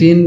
3